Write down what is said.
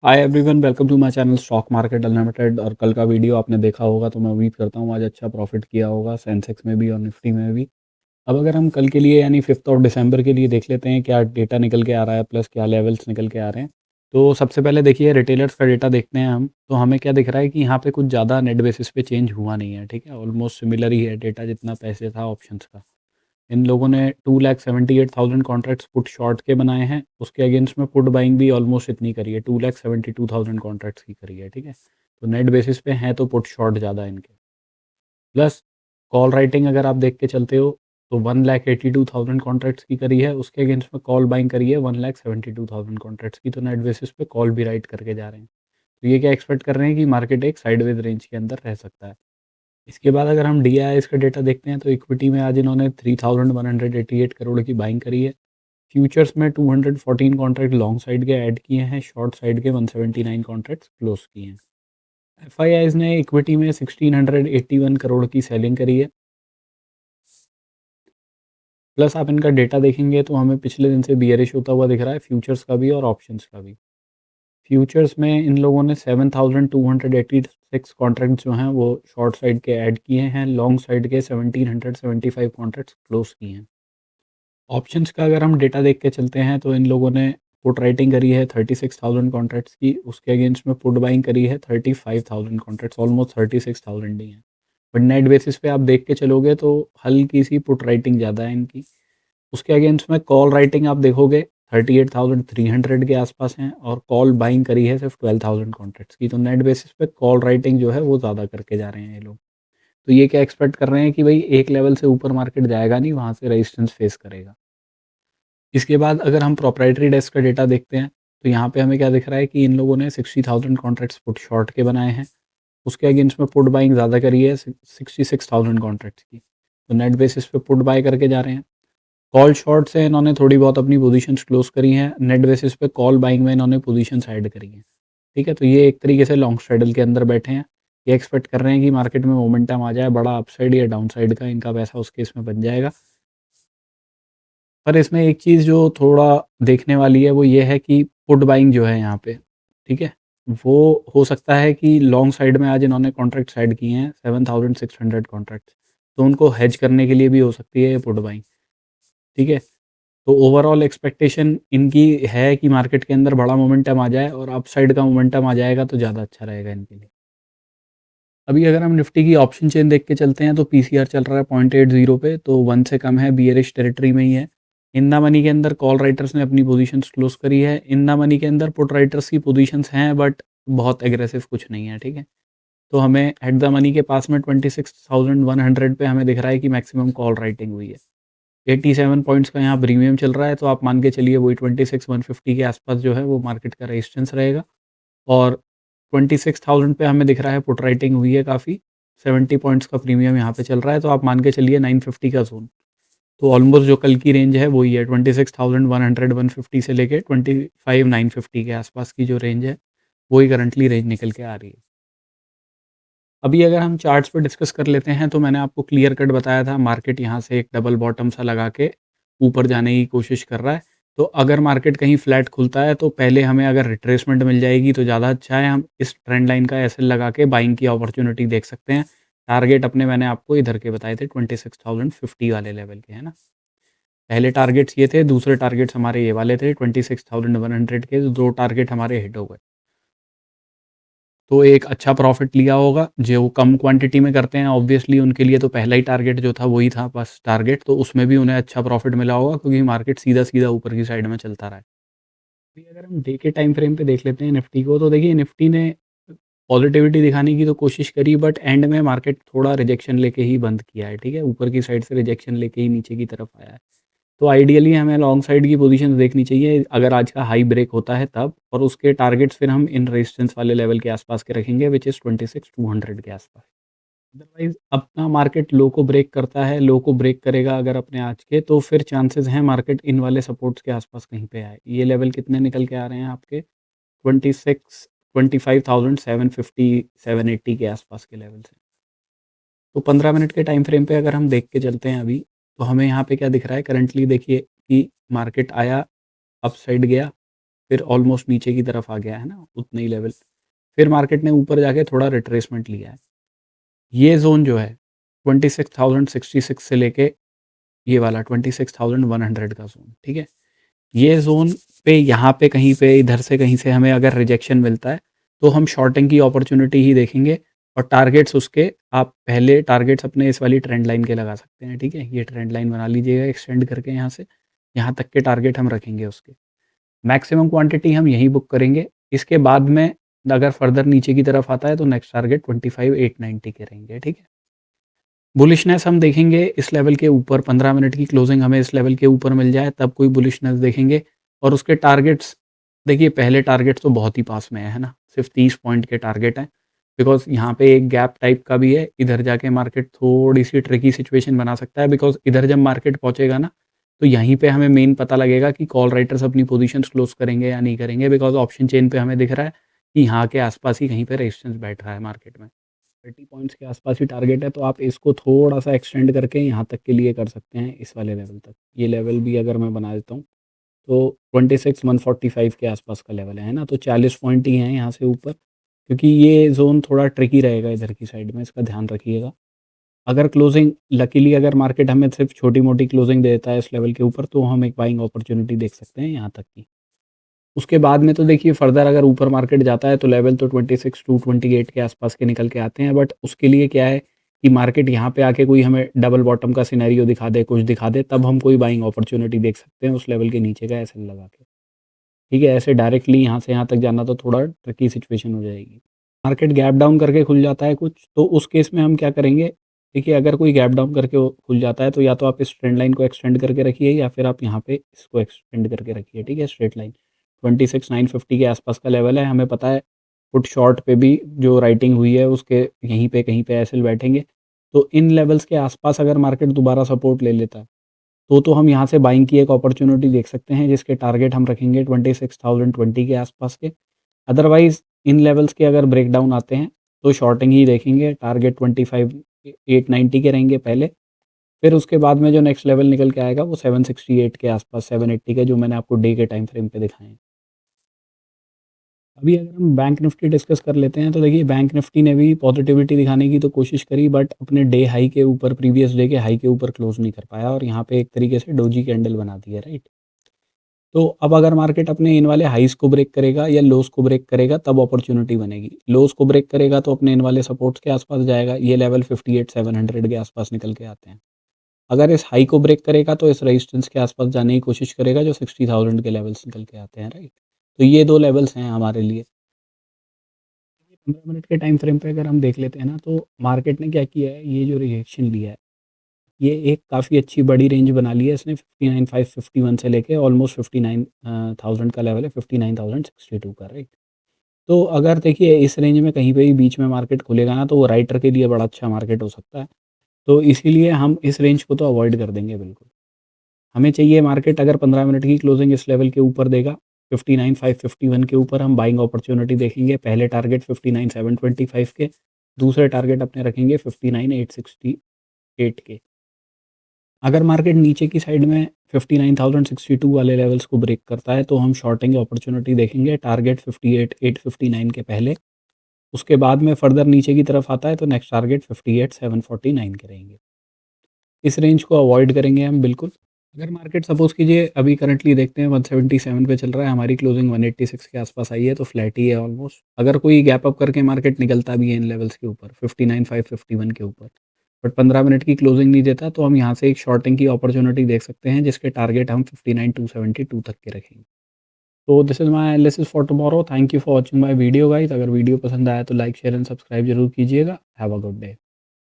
Hi everyone, welcome to my channel stock market unlimited. और कल का वीडियो आपने देखा होगा तो मैं उम्मीद करता हूँ आज अच्छा प्रॉफिट किया होगा सेंसेक्स में भी और निफ्टी में भी। अब अगर हम कल के लिए यानी 5 ऑफ दिसंबर के लिए देख लेते हैं क्या डेटा निकल के आ रहा है प्लस क्या लेवल्स निकल के आ रहे हैं। तो सबसे पहले देखिए रिटेलर्स का डेटा देखते हैं हम, तो हमें क्या दिख रहा है कि यहाँ पे कुछ ज़्यादा नेट बेसिस पे चेंज हुआ नहीं है। ठीक है, ऑलमोस्ट सिमिलर ही है डेटा जितना पैसे था ऑप्शंस का। इन लोगों ने 2,78,000 कॉन्ट्रैक्ट्स पुट शॉर्ट के बनाए हैं, उसके अगेंस्ट में पुट बाइंग भी ऑलमोस्ट इतनी करी है, 2,72,000 कॉन्ट्रैक्ट्स की करी है। ठीक है, तो नेट बेसिस पे हैं तो पुट शॉर्ट ज़्यादा इनके। प्लस कॉल राइटिंग अगर आप देख के चलते हो तो 1,82,000 कॉन्ट्रैक्ट्स की करी है, उसके अगेंस्ट में कॉल बाइंग करी है 1,72,000 कॉन्ट्रैक्ट्स की। तो नेट बेसिस पे कॉल भी राइट करके जा रहे हैं। तो ये क्या एक्सपेक्ट कर रहे हैं कि मार्केट एक साइडवेज रेंज के अंदर रह सकता है। इसके बाद अगर हम डीआईआईएस का डेटा देखते हैं तो इक्विटी में आज इन्होंने 3,188 करोड़ की बाइंग करी है। फ्यूचर्स में 214 कॉन्ट्रैक्ट लॉन्ग साइड के ऐड किए हैं, शॉर्ट साइड के 179 कॉन्ट्रैक्ट्स क्लोज किए हैं। एफआईआईज ने इक्विटी में 1,681 करोड़ की सेलिंग करी है। प्लस आप इनका डेटा देखेंगे तो हमें पिछले दिन से बियरिश होता हुआ दिख रहा है, फ्यूचर्स का भी और ऑप्शंस का भी। फ्यूचर्स में इन लोगों ने 7,286 कॉन्ट्रैक्ट जो हैं वो शॉर्ट साइड के ऐड किए हैं, लॉन्ग साइड के 1,775 कॉन्ट्रैक्ट्स क्लोज किए हैं। ऑप्शंस का अगर हम डेटा देख के चलते हैं तो इन लोगों ने पुट राइटिंग करी है 36,000 कॉन्ट्रैक्ट्स की, उसके अगेंस्ट में पुट बाइंग करी है 35,000 कॉन्ट्रैक्ट्स, ऑलमोस्ट 36,000 ही है। बट नेट बेसिस पे आप देख के चलोगे तो हल्की सी पुट राइटिंग ज़्यादा है इनकी। उसके अगेंस्ट में कॉल राइटिंग आप देखोगे 38,300 के आसपास हैं, और कॉल बाइंग करी है सिर्फ 12,000 कॉन्ट्रैक्ट्स की। तो नेट बेसिस पे कॉल राइटिंग जो है वो ज़्यादा करके जा रहे हैं ये लोग। तो ये क्या एक्सपेक्ट कर रहे हैं कि भाई एक लेवल से ऊपर मार्केट जाएगा नहीं, वहाँ से रेजिस्टेंस फेस करेगा। इसके बाद अगर हम प्रोप्राइटरी डेस्क का डेटा देखते हैं तो यहाँ पे हमें क्या दिख रहा है कि इन लोगों ने 60,000 कॉन्ट्रैक्ट्स पुट शॉर्ट के बनाए हैं, उसके अगेंस्ट में पुट बाइंग ज़्यादा करी है 66,000 कॉन्ट्रैक्ट्स की। तो नेट बेसिस पे पुट बाय करके जा रहे हैं। कॉल शॉर्ट से इन्होंने थोड़ी बहुत अपनी पोजीशंस क्लोज करी हैं, नेट बेसिस पे कॉल बाइंग में इन्होंने पोजीशंस ऐड करी हैं। ठीक है, तो ये एक तरीके से लॉन्ग स्ट्रेडल के अंदर बैठे हैं। ये एक्सपेक्ट कर रहे हैं कि मार्केट में मोमेंटम आ जाए, बड़ा अपसाइड या डाउन साइड का इनका पैसा उस केस में बन जाएगा। पर इसमें एक चीज़ जो थोड़ा देखने वाली है वो ये है कि पुट बाइंग जो है यहाँ पे, ठीक है, वो हो सकता है कि लॉन्ग साइड में आज इन्होंने कॉन्ट्रैक्ट ऐड किए हैं 7,600 कॉन्ट्रैक्ट, तो उनको हेज करने के लिए भी हो सकती है ये पुट बाइंग। ठीक है, तो ओवरऑल एक्सपेक्टेशन इनकी है कि मार्केट के अंदर बड़ा मोमेंटम आ जाए, और अपसाइड का मोमेंटम आ जाएगा तो ज़्यादा अच्छा रहेगा इनके लिए। अभी अगर हम निफ्टी की ऑप्शन चेन देख के चलते हैं तो पीसीआर चल रहा है 0.80 पे, तो 1 से कम है, बियरिश टेरिटरी में ही है। इन द मनी के अंदर कॉल राइटर्स ने अपनी पोजीशंस क्लोज करी है। इन द मनी के अंदर पुट राइटर्स की पोजीशंस हैं बट बहुत एग्रेसिव कुछ नहीं है। ठीक है, तो हमें एट द मनी के पास में 26,100 पे हमें दिख रहा है कि मैक्सिमम कॉल राइटिंग हुई है। 87 पॉइंट्स का यहाँ प्रीमियम चल रहा है, तो आप मान के चलिए वही 26,150 के आसपास जो है वो मार्केट का रेजिस्टेंस रहेगा। और 26,000 पे हमें दिख रहा है पुट राइटिंग हुई है काफ़ी, 70 पॉइंट्स का प्रीमियम यहाँ पे चल रहा है, तो आप मान के चलिए 950 का जोन। तो ऑलमोस्ट जो कल की रेंज है वही है, 26,100 150 से लेके 25,950 के आसपास की जो रेंज है वही करंटली रेंज निकल के आ रही है। अभी अगर हम चार्ट्स पे डिस्कस कर लेते हैं तो मैंने आपको क्लियर कट बताया था, मार्केट यहाँ से एक डबल बॉटम सा लगा के ऊपर जाने की कोशिश कर रहा है। तो अगर मार्केट कहीं फ्लैट खुलता है तो पहले हमें अगर रिट्रेसमेंट मिल जाएगी तो ज़्यादा अच्छा है, हम इस ट्रेंड लाइन का एसएल लगा के बाइंग की अपॉर्चुनिटी देख सकते हैं। टारगेट अपने मैंने आपको इधर के बताए थे 26,050 वाले लेवल के, है ना। पहले टारगेट्स ये थे, दूसरे टारगेट्स हमारे ये वाले थे 26,100 के, तो दो टारगेट हमारे हिट हो गए। तो एक अच्छा प्रॉफिट लिया होगा। जो कम क्वांटिटी में करते हैं ऑब्वियसली उनके लिए तो पहला ही टारगेट जो था वही था बस टारगेट, तो उसमें भी उन्हें अच्छा प्रॉफिट मिला होगा क्योंकि मार्केट सीधा सीधा ऊपर की साइड में चलता रहा है। अभी अगर हम डे के टाइम फ्रेम पे देख लेते हैं निफ्टी को, तो देखिए निफ्टी ने पॉजिटिविटी दिखाने की तो कोशिश करी बट एंड में मार्केट थोड़ा रिजेक्शन लेके ही बंद किया है। ठीक है, ऊपर की साइड से रिजेक्शन लेके ही नीचे की तरफ आया है। तो आइडियली हमें लॉन्ग साइड की पोजीशन देखनी चाहिए अगर आज का हाई ब्रेक होता है तब, और उसके टारगेट्स फिर हम इन रेजिस्टेंस वाले लेवल के आसपास के रखेंगे विच इज़ 26,200 के आसपास। अदरवाइज अपना मार्केट लो को ब्रेक करता है, लो को ब्रेक करेगा अगर अपने आज के, तो फिर चांसेस हैं मार्केट इन वाले सपोर्ट्स के आसपास कहीं पे आए। ये लेवल कितने निकल के आ रहे हैं आपके 25,750 के आसपास के लेवल से। तो 15 मिनट के टाइम फ्रेम पे अगर हम देख के चलते हैं अभी, तो हमें यहाँ पे क्या दिख रहा है करंटली, देखिए कि मार्केट आया, अप साइड गया, फिर ऑलमोस्ट नीचे की तरफ आ गया है ना, उतने ही लेवल। फिर मार्केट ने ऊपर जाके थोड़ा रिट्रेसमेंट लिया है। ये ज़ोन जो है 26,066 से लेके ये वाला 26,100 का ज़ोन, ठीक है? ये ज़ोन पे यहाँ पे कहीं पे इधर से कहीं से हमें अगर रिजेक्शन मिलता है, तो हम शॉर्टिंग की अपॉर्च्युनिटी ही देखेंगे और टारगेट्स उसके आप पहले टारगेट्स अपने इस वाली ट्रेंड लाइन के लगा सकते हैं, ठीक है? ये ट्रेंड लाइन बना लीजिएगा एक्सटेंड करके यहाँ से, यहाँ तक के टारगेट हम रखेंगे उसके। मैक्सिमम क्वांटिटी हम यहीं बुक करेंगे। इसके बाद में अगर फर्दर नीचे की तरफ आता है तो नेक्स्ट टारगेट 25,890 के रहेंगे, ठीक है? बुलिशनेस हम देखेंगे इस लेवल के ऊपर 15 मिनट की क्लोजिंग हमें इस लेवल के ऊपर मिल जाए तब कोई बुलिशनेस देखेंगे और उसके टारगेट्स देखिए पहले टारगेट तो बहुत ही पास में है ना, सिर्फ 30 पॉइंट के टारगेट हैं बिकॉज यहाँ पे एक गैप टाइप का भी है, इधर जाके मार्केट थोड़ी सी ट्रिकी सिचुएशन बना सकता है बिकॉज इधर जब मार्केट पहुंचेगा ना तो यहीं पे हमें मेन पता लगेगा कि कॉल राइटर्स अपनी पोजीशन क्लोज करेंगे या नहीं करेंगे बिकॉज ऑप्शन चेन पे हमें दिख रहा है कि यहाँ के आसपास ही कहीं पे रेजिस्टेंस बैठ रहा है मार्केट में। 30 पॉइंट्स के आसपास ही टारगेट है तो आप इसको थोड़ा-सा एक्सटेंड करके यहाँ तक के लिए कर सकते हैं इस वाले लेवल तक। ये लेवल भी अगर मैं बना देता हूँ तो 26,145 के आसपास का लेवल है ना? तो 40 पॉइंट ही हैं यहाँ से ऊपर क्योंकि ये ज़ोन थोड़ा ट्रिकी रहेगा इधर की साइड में, इसका ध्यान रखिएगा। अगर क्लोजिंग लकीली अगर मार्केट हमें सिर्फ छोटी-मोटी क्लोजिंग दे देता है इस लेवल के ऊपर तो हम एक बाइंग अपॉर्च्युनिटी देख सकते हैं यहाँ तक की। उसके बाद में तो देखिए फर्दर अगर ऊपर मार्केट जाता है तो लेवल तो 26 टू 28 के आसपास के निकल के आते हैं बट उसके लिए क्या है कि मार्केट यहाँ पे आके कोई हमें डबल बॉटम का सिनेरियो दिखा दे, कुछ दिखा दे, तब हम कोई बाइंग अपॉर्च्युनिटी देख सकते हैं उस लेवल के नीचे का एसएल लगा के। ठीक है, ऐसे डायरेक्टली यहाँ से यहाँ तक जाना तो थोड़ा ट्रिकी सिचुएशन हो जाएगी। मार्केट गैप डाउन करके खुल जाता है कुछ, तो उस केस में हम क्या करेंगे, देखिए अगर कोई गैप डाउन करके वो खुल जाता है तो या तो आप इस ट्रेंड लाइन को एक्सटेंड करके रखिए या फिर आप यहाँ पे इसको एक्सटेंड करके रखिए, ठीक है? स्ट्रेट लाइन 26,950 के आसपास का लेवल है, हमें पता है पुट शॉर्ट पे भी जो राइटिंग हुई है उसके यहीं पे कहीं पे एसएल बैठेंगे। तो इन लेवल्स के आसपास अगर मार्केट दोबारा सपोर्ट ले लेता है तो हम यहाँ से बाइंग की एक अपॉर्च्युनिटी देख सकते हैं जिसके टारगेट हम रखेंगे 26,020 के आसपास के। अदरवाइज़ इन लेवल्स के अगर ब्रेकडाउन आते हैं तो शॉर्टिंग ही देखेंगे, टारगेट 25,890 के रहेंगे पहले, फिर उसके बाद में जो नेक्स्ट लेवल निकल के आएगा वो 768 के आसपास 780 के जो मैंने आपको डे के टाइम फ्रेम पे दिखाए हैं। अभी अगर हम बैंक निफ्टी डिस्कस कर लेते हैं तो देखिए बैंक निफ्टी ने भी पॉजिटिविटी दिखाने की तो कोशिश करी बट अपने डे हाई के ऊपर प्रीवियस डे के हाई के ऊपर क्लोज नहीं कर पाया और यहाँ पे एक तरीके से डोजी कैंडल बना दी है, राइट? तो अब अगर मार्केट अपने इन वाले हाइज़ को ब्रेक करेगा या लोज़ को ब्रेक करेगा तब अपॉर्च्युनिटी बनेगी। लोज़ को ब्रेक करेगा तो अपने इन वाले सपोर्ट्स के आसपास जाएगा, ये लेवल 58,700 के आसपास निकल के आते हैं। अगर इस हाई को ब्रेक करेगा तो इस रेजिस्टेंस के आसपास जाने की कोशिश करेगा जो 60,000 के लेवल्स निकल के आते हैं, राइट? तो ये 2 लेवल्स हैं हमारे लिए। 15 मिनट के टाइम फ्रेम पे अगर हम देख लेते हैं ना तो मार्केट ने क्या किया है, ये जो रिएक्शन लिया है ये एक काफ़ी अच्छी बड़ी रेंज बना ली है इसने 59,551 से लेके ऑलमोस्ट 59,000 का लेवल है 59,062 का, राइट? तो अगर देखिए इस रेंज में कहीं पे भी बीच में मार्केट खुलेगा ना तो वो राइटर के लिए बड़ा अच्छा मार्केट हो सकता है। तो इसीलिए हम इस रेंज को तो अवॉइड कर देंगे बिल्कुल। हमें चाहिए मार्केट अगर 15 मिनट की क्लोजिंग इस लेवल के ऊपर देगा 59,551 के ऊपर हम बाइंग अपॉर्च्युनिटी देखेंगे। पहले टारगेट 59,725 के, दूसरे टारगेट अपने रखेंगे 59,868 के। अगर मार्केट नीचे की साइड में 59,062 वाले लेवल्स को ब्रेक करता है तो हम शॉर्टिंग अपॉर्च्युनिटी देखेंगे टारगेट 58,859 के पहले। उसके बाद में फर्दर नीचे की तरफ आता है तो नेक्स्ट टारगेट 58,749 के रहेंगे। इस रेंज को अवॉइड करेंगे हम बिल्कुल। अगर मार्केट सपोज़ कीजिए अभी करंटली देखते हैं 177 पे चल रहा है, हमारी क्लोजिंग 186 के आसपास आई है तो फ्लैट ही है ऑलमोस्ट। अगर कोई गैप अप करके मार्केट निकलता भी है इन लेवल्स के ऊपर 59,551 के ऊपर बट 15 मिनट की क्लोजिंग नहीं देता तो हम यहाँ से एक शॉर्टिंग की अपॉर्च्युनिटी देख सकते हैं जिसके टारगेट हम 59,272 तक के रखेंगे। तो this is my analysis for tomorrow. Thank you for watching my video guys. अगर वीडियो पसंद आया तो लाइक शेयर एंड सब्सक्राइब जरूर कीजिएगा। Have a good day.